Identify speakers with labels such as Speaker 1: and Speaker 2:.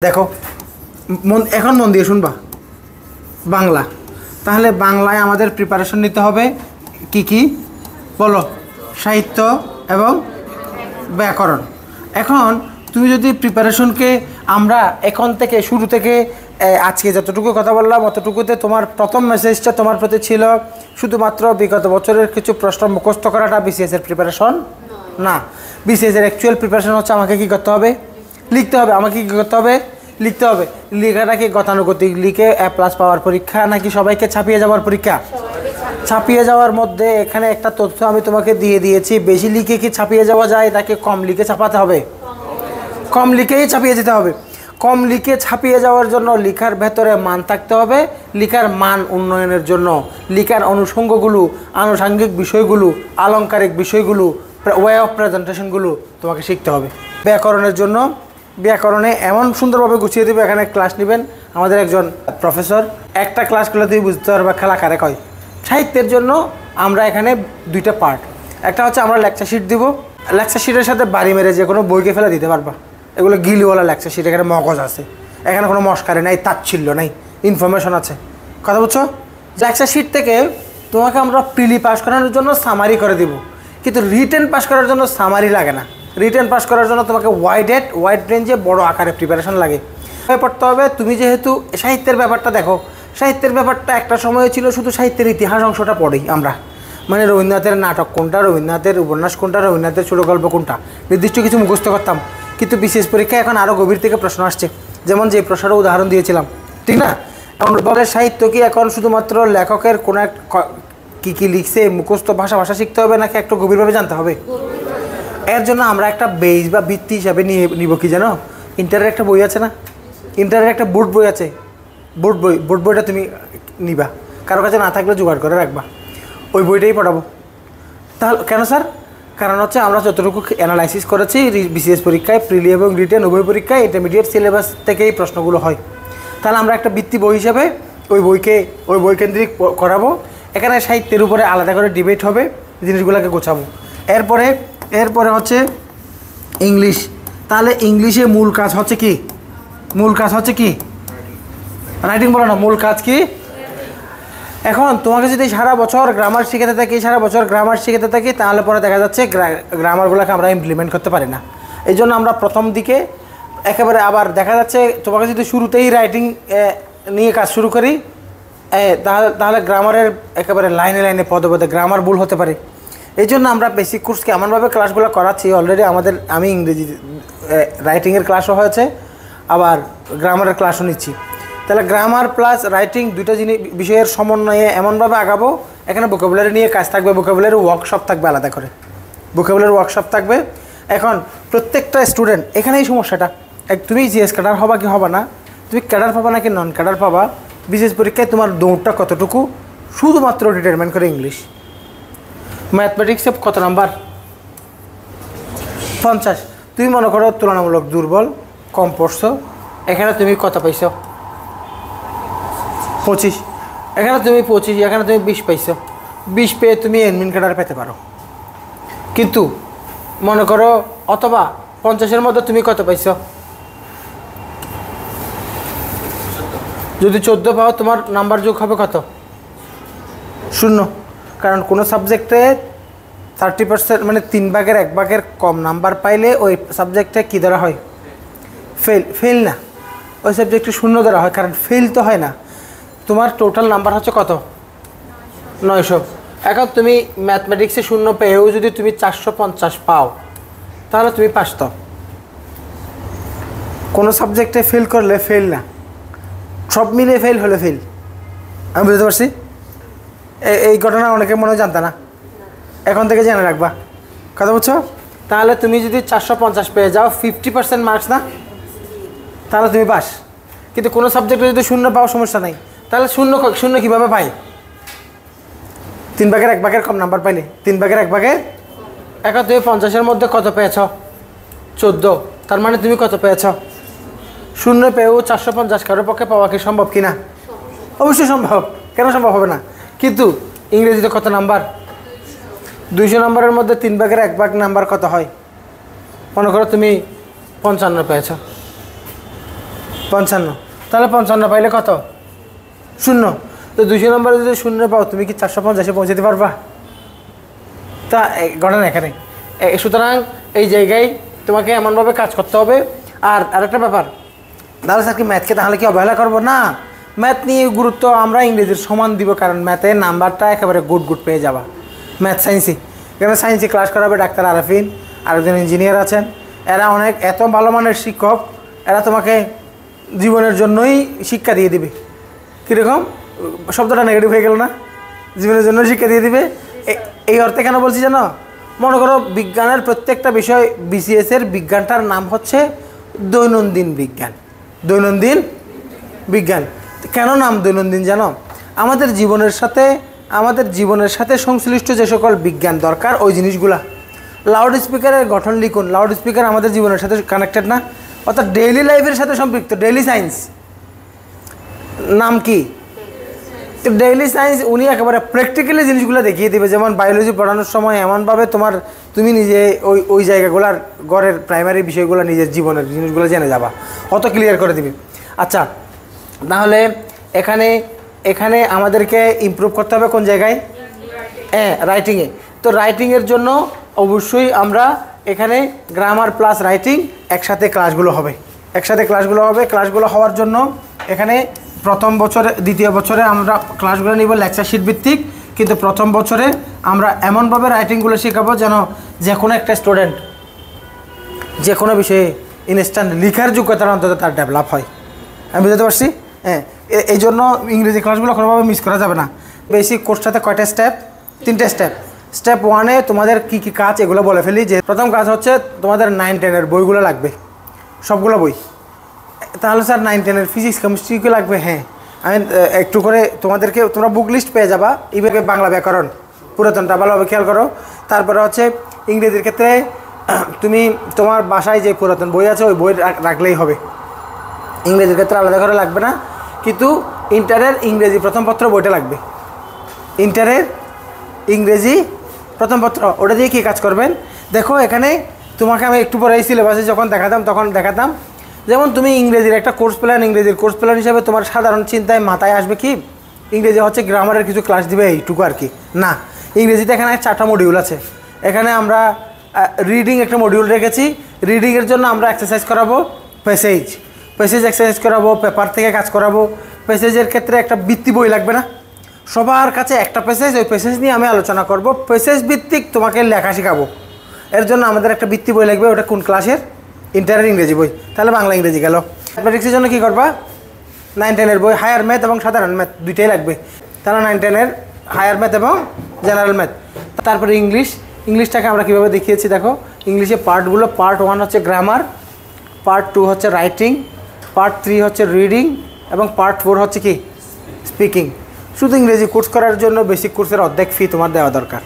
Speaker 1: দেখো এখন মন দিয়ে শুনবা বাংলা। তাহলে বাংলায় আমাদের প্রিপারেশন নিতে হবে কি বলো, সাহিত্য এবং ব্যাকরণ। এখন তুমি যদি প্রিপারেশনকে আমরা এখন থেকে শুরু থেকে আজকে যতটুকু কথা বললাম অতটুকুতে তোমার প্রথম মেসেজটা তোমার প্রতি ছিল শুধুমাত্র বিগত বছরের কিছু প্রশ্ন মুখস্থ করাটা বিসিএসের প্রিপারেশন না। বিসিএসের অ্যাকচুয়াল প্রিপারেশন হচ্ছে আমাকে কী করতে হবে, লিখতে হবে। আমাকে কী করতে হবে, লিখতে হবে। লেখাটা কি গতানুগতিক লিখে A+ পাওয়ার পরীক্ষা নাকি সবাইকে ছাপিয়ে যাওয়ার পরীক্ষা? ছাপিয়ে যাওয়ার মধ্যে এখানে একটা তথ্য আমি তোমাকে দিয়ে দিয়েছি, বেশি লিখে কি ছাপিয়ে যাওয়া যায় নাকি কম লিখে ছাপাতে হবে? কম লিখেই ছাপিয়ে যেতে হবে। কম লিখে ছাপিয়ে যাওয়ার জন্য লেখার ভেতরে মান থাকতে হবে। লেখার মান উন্নয়নের জন্য লেখার অনুষঙ্গগুলো, আনুষঙ্গিক বিষয়গুলো, আলংকারিক বিষয়গুলো, ওয়ে অফ প্রেজেন্টেশনগুলো তোমাকে শিখতে হবে। ব্যাকরণের জন্য ব্যাকরণে এমন সুন্দরভাবে গুছিয়ে দেবে, এখানে ক্লাস নেবেন আমাদের একজন প্রফেসর। একটা ক্লাস করলে তুমি বুঝতে পারবে খেলা কারে কয়। সাহিত্যের জন্য আমরা এখানে দুইটা পার্ট, একটা হচ্ছে আমরা লেকচার শিট দিব। লেকচার শিটের সাথে বাড়ি মেরে যে কোনো বইকে ফেলে দিতে পারবা, এগুলো গিলিওয়ালা লেকচার শিট। এখানে মগজ আছে, এখানে কোনো মস্কারি নাই, তাচ্ছিল্য নাই, ইনফরমেশন আছে। কথা বুঝছো? লেকচার শিট থেকে তোমাকে আমরা প্রিলি পাস করানোর জন্য সামারি করে দিব, কিন্তু রিটেন পাস করার জন্য সামারি লাগে না। রিটেন পাস করার জন্য তোমাকে ওয়াইড রেঞ্জে বড় আকারে প্রিপারেশন লাগে। পড়তে হবে। তুমি যেহেতু সাহিত্যের ব্যাপারটা দেখো, সাহিত্যের ব্যাপারটা একটা সময় ছিল শুধু সাহিত্যের ইতিহাস অংশটা পড়েই আমরা, মানে রবীন্দ্রনাথের নাটক কোনটা, রবীন্দ্রনাথের উপন্যাস কোনটা, রবীন্দ্রনাথের ছোটো গল্প কোনটা, নির্দিষ্ট কিছু মুখস্থ করতাম। কিন্তু বিশেষ পরীক্ষায় এখন আরও গভীর থেকে প্রশ্ন আসছে, যেমন যে প্রশ্নটা উদাহরণ দিয়েছিলাম, ঠিক না? এখন বলে সাহিত্য কি এখন শুধুমাত্র লেখকের কোনো এক কী লিখছে মুখস্থ ভাষা শিখতে হবে নাকি একটু গভীরভাবে জানতে হবে? এর জন্য আমরা একটা বেস বা ভিত্তি হিসাবে নিব কি জানো, ইন্টারের একটা বই আছে না, ইন্টারের একটা বোর্ড বই আছে, বোর্ড বইটা তুমি নিবা, কারো কাছে না থাকলে জোগাড় করে রাখবা, ওই বইটাই পড়াবো। তাহলে কেন স্যার? কারণ হচ্ছে আমরা যতটুকু অ্যানালাইসিস করেছি বিসিএস পরীক্ষায়, প্রিলি এবং রিটেন উভয় পরীক্ষায় ইন্টারমিডিয়েট সিলেবাস থেকেই প্রশ্নগুলো হয়। তাহলে আমরা একটা ভিত্তি বই হিসাবে ওই বই কেন্দ্রিক করাবো। এখানে সাহিত্যের উপরে আলাদা করে ডিবেট হবে, জিনিসগুলোকে গোছাবো। এরপরে হচ্ছে ইংলিশ। তাহলে ইংলিশে মূল কাজ হচ্ছে কি? রাইটিং বলো না, মূল কাজ কি? এখন তোমাকে যদি সারা বছর গ্রামার শিখাতে থাকি তাহলে পরে দেখা যাচ্ছে গ্রামারগুলোকে আমরা ইমপ্লিমেন্ট করতে পারি না। এই জন্য আমরা প্রথম দিকে একেবারে আবার দেখা যাচ্ছে তোমাকে যদি শুরুতেই রাইটিং নিয়ে কাজ শুরু করি তাহলে গ্রামারের একেবারে লাইনে পদে গ্রামার ভুল হতে পারে। এই জন্য আমরা বেসিক কোর্সকে এমনভাবে ক্লাসগুলো করাচ্ছি, অলরেডি আমি ইংরেজি রাইটিংয়ের ক্লাসও হয়েছে, আবার গ্রামারের ক্লাসও নিচ্ছি। তাহলে গ্রামার প্লাস রাইটিং দুইটা বিষয়ের সমন্বয়ে এমনভাবে আগাবো। এখানে ভোকাবুলারি নিয়ে কাজ থাকবে, ভোকাবুলারি ওয়ার্কশপ থাকবে, আলাদা করে ভোকাবুলারি ওয়ার্কশপ থাকবে। এখন প্রত্যেকটা স্টুডেন্ট, এখানেই সমস্যাটা, তুমি জিএস ক্যাডার হবা কি হবা না, তুমি ক্যাডার পাবা নাকি নন ক্যাডার পাবা, বিশেষ পরীক্ষায় তোমার দৌড়টা কতটুকু শুধুমাত্র ডিটারমাইন করে ইংলিশ। ম্যাথমেটিক্সে কত নাম্বার? 50। তুমি মনে করো তুলনামূলক দুর্বল, কম পড়ছো, এখানে তুমি কত পাইছো? 25। এখানে তুমি 20 পাইছো। 20 পেয়ে তুমি এডমিন ক্যাডার পেতে পারো। কিন্তু মনে করো অথবা 50-এর মধ্যে তুমি কত পাইছো? যদি 14 পাও তোমার নাম্বার যোগ হবে কত? 0। কারণ কোনো সাবজেক্টে 30% মানে 1/3 কম নাম্বার পাইলে ওই সাবজেক্টে কী ধরা হয়? ফেল না, ওই সাবজেক্টে 0 ধরা হয়, কারণ ফেল তো হয় না। তোমার টোটাল নাম্বার হচ্ছে কত? 900। এখন তুমি ম্যাথমেটিক্সে 0 পেয়েও যদি তুমি 450 পাও তাহলে তুমি পাস। তো কোনো সাবজেক্টে ফেল করলে ফেল না, সব মিলে ফেল হলে ফেল। আমি বুঝতে পারছি। এই ঘটনা অনেকে মনে হয় জানতা না, এখন থেকে জেনে রাখবা। কথা বুঝছো? তাহলে তুমি যদি 450 পেয়ে যাও 50% মার্কস না, তাহলে তুমি পাস। কিন্তু কোনো সাবজেক্টে যদি 0 পাও সমস্যা নাই। তাহলে শূন্য কীভাবে পাই? 3/1 কম নাম্বার পাইলে 3/1। এখন তুমি 50-এর মধ্যে কত পেয়েছ? 14। তার মানে তুমি কত পেয়েছ? 0 পেয়েও 450 কারোর পক্ষে পাওয়া কি সম্ভব কিনা? অবশ্যই সম্ভব। কেন সম্ভব হবে না? কিন্তু ইংরেজিতে কত নাম্বার? 200 নম্বরের মধ্যে 3/1 নাম্বার কত হয়? মনে করো তুমি 55 পেয়েছ, 55। তাহলে 55 পাইলে কত? 0। তো 200 নম্বরে যদি 0 পাও তুমি কি 450-এ পৌঁছাতে পারবা? তা ঘটনা এখানে। সুতরাং এই জায়গায় তোমাকে এমনভাবে কাজ করতে হবে। আর আরেকটা ব্যাপার, দাদা স্যার কি ম্যাথকে তাহলে কি অবহেলা করবো? না, ম্যাথ নিয়ে গুরুত্ব আমরা ইংরেজির সমান দিব, কারণ ম্যাথের নাম্বারটা একেবারে গুড পেয়ে যাবা। ম্যাথ সায়েন্সই, এখানে সায়েন্সে ক্লাস করাবে ডাক্তার আরাফিন, আরেকজন ইঞ্জিনিয়ার আছেন, এরা এত ভালো মানের শিক্ষক, এরা তোমাকে জীবনের জন্যই শিক্ষা দিয়ে দিবে। কীরকম শব্দটা নেগেটিভ হয়ে গেল না? জীবনের জন্য শিক্ষা দিয়ে দিবে। এই অর্থে কেন বলছি জানো? মনে করো বিজ্ঞানের প্রত্যেকটা বিষয়, বিসিএসের বিজ্ঞানটার নাম হচ্ছে দৈনন্দিন বিজ্ঞান। দৈনন্দিন বিজ্ঞান কেন নাম দৈনন্দিন জানো? আমাদের জীবনের সাথে সংশ্লিষ্ট যে সকল বিজ্ঞান দরকার ওই জিনিসগুলা। লাউড স্পিকারের গঠন লিখুন, লাউড স্পিকার আমাদের জীবনের সাথে কানেক্টেড না? অর্থাৎ ডেইলি লাইফের সাথে সম্পৃক্ত। ডেইলি সায়েন্স নাম কি? ডেইলি সায়েন্স উনি একেবারে প্র্যাকটিক্যালি জিনিসগুলো দেখিয়ে দেবে। যেমন বায়োলজি পড়ানোর সময় এমনভাবে তুমি নিজে ওই জায়গাগুলোর গড়ের প্রাইমারি বিষয়গুলো নিজের জীবনের জিনিসগুলো জেনে যাবা, অত ক্লিয়ার করে দিবে। আচ্ছা, তাহলে এখানে আমাদেরকে ইমপ্রুভ করতে হবে কোন জায়গায়? রাইটিংয়ে। তো রাইটিংয়ের জন্য অবশ্যই আমরা এখানে গ্রামার প্লাস রাইটিং একসাথে ক্লাসগুলো হবে। ক্লাসগুলো হওয়ার জন্য এখানে প্রথম বছরে, দ্বিতীয় বছরে আমরা ক্লাসগুলো নিব লেকচার শিট ভিত্তিক, কিন্তু প্রথম বছরে আমরা এমনভাবে রাইটিংগুলো শেখাবো যেন যে কোনো একটা স্টুডেন্ট যে কোনো বিষয়ে ইনস্ট্যান্ট লেখার যোগ্যতার অন্তত তার ডেভেলপ হয়। আমি বুঝতে পারছি? এই জন্য ইংরেজি ক্লাসগুলো কোনোভাবে মিস করা যাবে না। বেসিক কোর্সটাতে কয়টা স্টেপ? 3টে স্টেপ। স্টেপ 1-এ তোমাদের কী কী কাজ এগুলো বলে ফেলি। যে প্রথম কাজ হচ্ছে তোমাদের 9-10-এর বইগুলো লাগবে, সবগুলো বই। তাহলে স্যার 9-10-এর ফিজিক্স কেমিস্ট্রিকে লাগবে? হ্যাঁ, আমি একটু করে তোমরা বুক লিস্ট পেয়ে যাবা। এইভাবে বাংলা ব্যাকরণ পুরাতনটা ভালোভাবে খেয়াল করো। তারপরে হচ্ছে ইংরেজির ক্ষেত্রে তুমি তোমার বাসায় যে পুরাতন বই আছে ওই বই রাখলেই হবে, ইংরেজির ক্ষেত্রে আলাদা করে লাগবে না। কিন্তু ইন্টারের ইংরেজি প্রথম পত্র বইটা লাগবে। ইন্টারের ইংরেজি প্রথম পত্র, ওটা দিয়ে কী কাজ করবেন দেখো। এখানে তোমাকে আমি একটু পরে এই সিলেবাসে যখন দেখাতাম যেমন তুমি ইংরেজির একটা ইংরেজির কোর্স প্ল্যান হিসাবে তোমার সাধারণ চিন্তায় মাথায় আসবে কি, ইংরেজি হচ্ছে গ্রামারের কিছু ক্লাস দিবে এইটুকু আর কি না। ইংরেজিতে এখানে 4টা মডিউল আছে। এখানে আমরা রিডিং একটা মডিউল রেখেছি। রিডিংয়ের জন্য আমরা এক্সারসাইজ করাবো, প্যাসেজ এক্সারসাইজ করাবো, পেপার থেকে কাজ করাবো। প্যাসেজের ক্ষেত্রে একটা বৃত্তি বই লাগবে না? সবার কাছে একটা প্যাসেজ, ওই প্যাসেজ নিয়ে আমি আলোচনা করব। প্যাসেজ ভিত্তিক তোমাকে লেখা শেখাবো। এর জন্য আমাদের একটা বৃত্তি বই লাগবে। ওটা কোন ক্লাসের? ইন্টারের ইংরেজি বই। তাহলে বাংলা ইংরেজি গেল। ম্যাথমেটিক্সের জন্য কী করবা? 9-10-এর বই, হায়ার ম্যাথ এবং সাধারণ ম্যাথ দুইটাই লাগবে। তাহলে 9-10-এর হায়ার ম্যাথ এবং জেনারেল ম্যাথ। তারপরে ইংলিশটাকে আমরা কীভাবে দেখিয়েছি দেখো। ইংলিশে পার্টগুলো, পার্ট 1 হচ্ছে গ্রামার, পার্ট 2 হচ্ছে রাইটিং, পার্ট 3 হচ্ছে রিডিং এবং পার্ট 4 হচ্ছে কি? স্পিকিং। শুধু ইংরেজি কোর্স করার জন্য বেসিক কোর্সের অর্ধেক ফি তোমার দেওয়া দরকার।